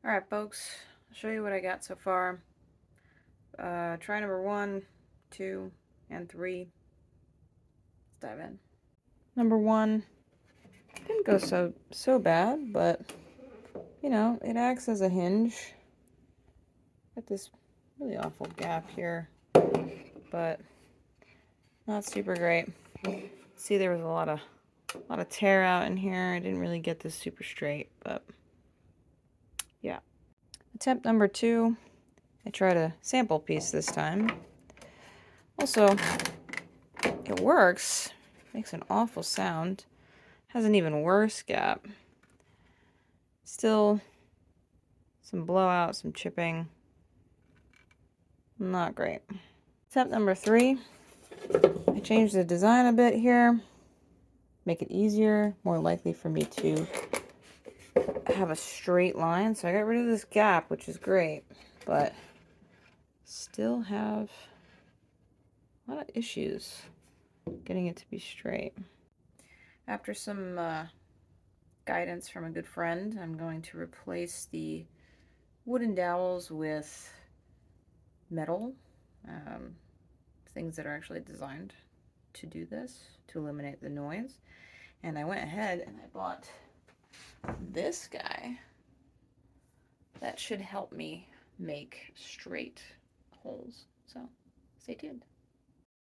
Alright folks, I'll show you what I got so far. Try number 1, 2, and 3. Let's dive in. Number 1 didn't go so bad, but you know, it acts as a hinge. Got this really awful gap here, but not super great. See, there was a lot of tear out in here. I didn't really get this super straight, but yeah. Attempt number 2. I tried a sample piece this time. Also, it works. Makes an awful sound. Has an even worse gap. Still some blowout, some chipping. Not great. Attempt number 3. I changed the design a bit here. Make it easier, more likely for me to have a straight line. So I got rid of this gap, which is great, but still have a lot of issues getting it to be straight. After some guidance from a good friend, I'm going to replace the wooden dowels with metal, things that are actually designed to do this, to eliminate the noise. And I went ahead and I bought this guy. That should help me make straight holes. So stay tuned.